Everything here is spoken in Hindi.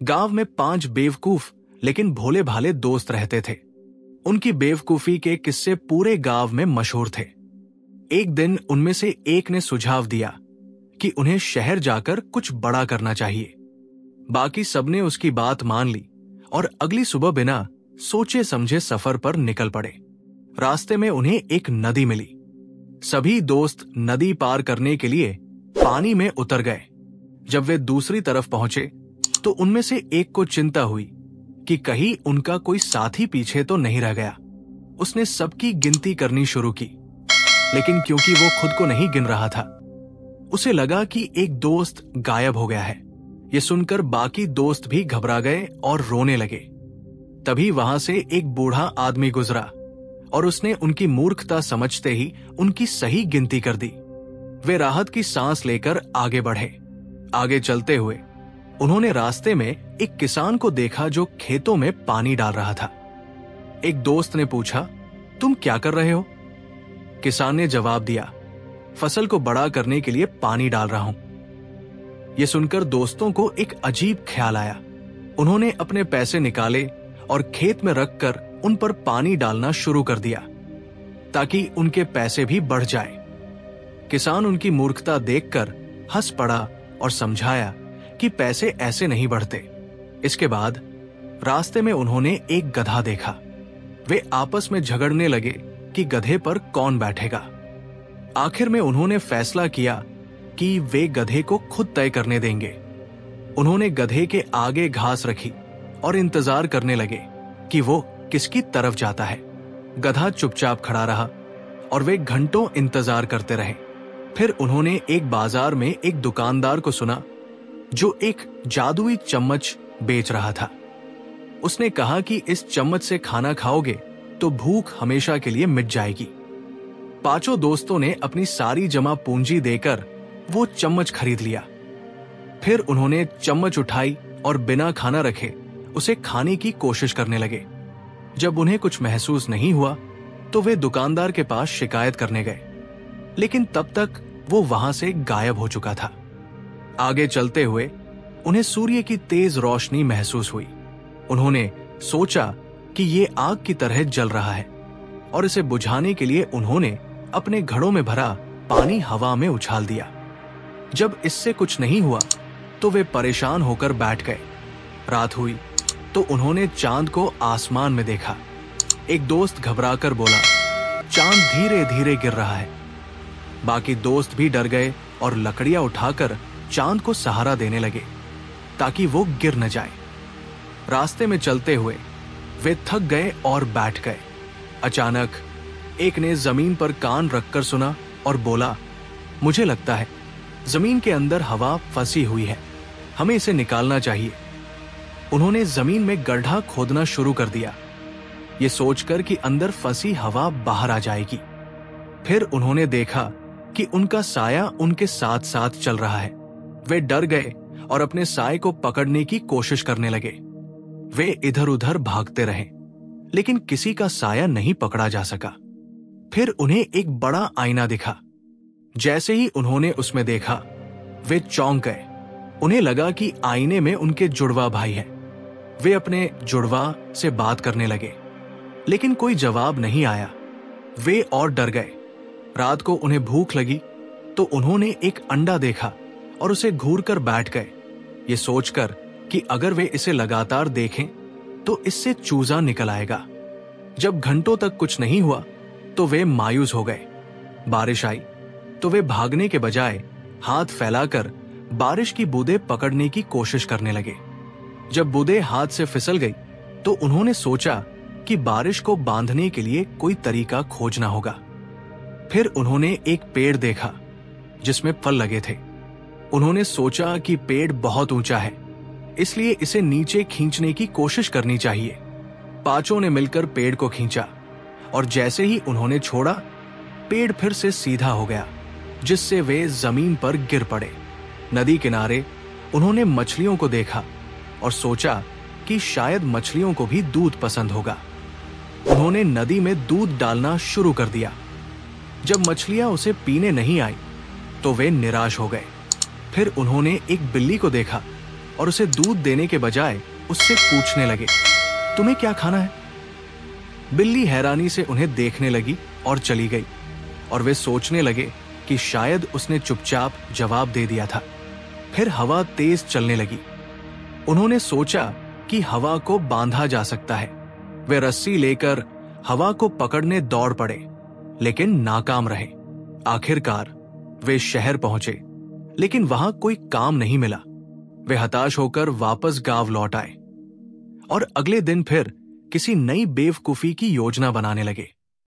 गांव में 5 बेवकूफ लेकिन भोले भाले दोस्त रहते थे। उनकी बेवकूफी के किस्से पूरे गांव में मशहूर थे। एक दिन उनमें से एक ने सुझाव दिया कि उन्हें शहर जाकर कुछ बड़ा करना चाहिए। बाकी सबने उसकी बात मान ली और अगली सुबह बिना सोचे समझे सफर पर निकल पड़े। रास्ते में उन्हें एक नदी मिली। सभी दोस्त नदी पार करने के लिए पानी में उतर गए। जब वे दूसरी तरफ पहुंचे तो उनमें से एक को चिंता हुई कि कहीं उनका कोई साथी पीछे तो नहीं रह गया। उसने सबकी गिनती करनी शुरू की, लेकिन क्योंकि वो खुद को नहीं गिन रहा था, उसे लगा कि एक दोस्त गायब हो गया है। ये सुनकर बाकी दोस्त भी घबरा गए और रोने लगे। तभी वहां से एक बूढ़ा आदमी गुजरा और उसने उनकी मूर्खता समझते ही उनकी सही गिनती कर दी। वे राहत की सांस लेकर आगे बढ़े। आगे चलते हुए उन्होंने रास्ते में एक किसान को देखा जो खेतों में पानी डाल रहा था। एक दोस्त ने पूछा, तुम क्या कर रहे हो? किसान ने जवाब दिया, फसल को बड़ा करने के लिए पानी डाल रहा हूं। यह सुनकर दोस्तों को एक अजीब ख्याल आया। उन्होंने अपने पैसे निकाले और खेत में रखकर उन पर पानी डालना शुरू कर दिया ताकि उनके पैसे भी बढ़ जाए। किसान उनकी मूर्खता देखकर हंस पड़ा और समझाया कि पैसे ऐसे नहीं बढ़ते। इसके बाद रास्ते में उन्होंने एक गधा देखा। वे आपस में झगड़ने लगे कि गधे पर कौन बैठेगा। आखिर में उन्होंने फैसला किया कि वे गधे को खुद तय करने देंगे। उन्होंने गधे के आगे घास रखी और इंतजार करने लगे कि वो किसकी तरफ जाता है। गधा चुपचाप खड़ा रहा और वे घंटों इंतजार करते रहे। फिर उन्होंने एक बाजार में एक दुकानदार को सुना जो एक जादुई चम्मच बेच रहा था। उसने कहा कि इस चम्मच से खाना खाओगे तो भूख हमेशा के लिए मिट जाएगी। पांचों दोस्तों ने अपनी सारी जमा पूंजी देकर वो चम्मच खरीद लिया। फिर उन्होंने चम्मच उठाई और बिना खाना रखे उसे खाने की कोशिश करने लगे। जब उन्हें कुछ महसूस नहीं हुआ तो वे दुकानदार के पास शिकायत करने गए, लेकिन तब तक वो वहां से गायब हो चुका था। आगे चलते हुए उन्हें सूर्य की तेज रोशनी महसूस हुई। उन्होंने सोचा कि ये आग की तरह जल रहा है और इसे बुझाने के लिए उन्होंने अपने घड़ों में भरा पानी हवा में उछाल दिया। जब इससे कुछ नहीं हुआ तो वे परेशान होकर बैठ गए। रात हुई तो उन्होंने चांद को आसमान में देखा। एक दोस्त घबराकर बोला, चांद धीरे धीरे गिर रहा है। बाकी दोस्त भी डर गए और लकड़ियां उठाकर चांद को सहारा देने लगे ताकि वो गिर न जाए। रास्ते में चलते हुए वे थक गए और बैठ गए। अचानक एक ने जमीन पर कान रखकर सुना और बोला, मुझे लगता है जमीन के अंदर हवा फंसी हुई है, हमें इसे निकालना चाहिए। उन्होंने जमीन में गड्ढा खोदना शुरू कर दिया, ये सोचकर कि अंदर फंसी हवा बाहर आ जाएगी। फिर उन्होंने देखा कि उनका साया उनके साथ साथ चल रहा है। वे डर गए और अपने साए को पकड़ने की कोशिश करने लगे। वे इधर उधर भागते रहे, लेकिन किसी का साया नहीं पकड़ा जा सका। फिर उन्हें एक बड़ा आईना दिखा। जैसे ही उन्होंने उसमें देखा, वे चौंक गए। उन्हें लगा कि आईने में उनके जुड़वा भाई हैं। वे अपने जुड़वा से बात करने लगे, लेकिन कोई जवाब नहीं आया। वे और डर गए। रात को उन्हें भूख लगी तो उन्होंने एक अंडा देखा और उसे घूरकर बैठ गए, ये सोचकर कि अगर वे इसे लगातार देखें तो इससे चूजा निकल आएगा। जब घंटों तक कुछ नहीं हुआ तो वे मायूस हो गए। बारिश आई तो वे भागने के बजाय हाथ फैलाकर बारिश की बूंदें पकड़ने की कोशिश करने लगे। जब बूंदें हाथ से फिसल गई तो उन्होंने सोचा कि बारिश को बांधने के लिए कोई तरीका खोजना होगा। फिर उन्होंने एक पेड़ देखा जिसमें फल लगे थे। उन्होंने सोचा कि पेड़ बहुत ऊंचा है, इसलिए इसे नीचे खींचने की कोशिश करनी चाहिए। पांचों ने मिलकर पेड़ को खींचा और जैसे ही उन्होंने छोड़ा, पेड़ फिर से सीधा हो गया, जिससे वे जमीन पर गिर पड़े। नदी किनारे उन्होंने मछलियों को देखा और सोचा कि शायद मछलियों को भी दूध पसंद होगा। उन्होंने नदी में दूध डालना शुरू कर दिया। जब मछलियां उसे पीने नहीं आई तो वे निराश हो गए। फिर उन्होंने एक बिल्ली को देखा और उसे दूध देने के बजाय उससे पूछने लगे, तुम्हें क्या खाना है? बिल्ली हैरानी से उन्हें देखने लगी और चली गई, और वे सोचने लगे कि शायद उसने चुपचाप जवाब दे दिया था। फिर हवा तेज चलने लगी। उन्होंने सोचा कि हवा को बांधा जा सकता है। वे रस्सी लेकर हवा को पकड़ने दौड़ पड़े, लेकिन नाकाम रहे। आखिरकार वे शहर पहुंचे, लेकिन वहां कोई काम नहीं मिला। वे हताश होकर वापस गांव लौट आए और अगले दिन फिर किसी नई बेवकूफी की योजना बनाने लगे।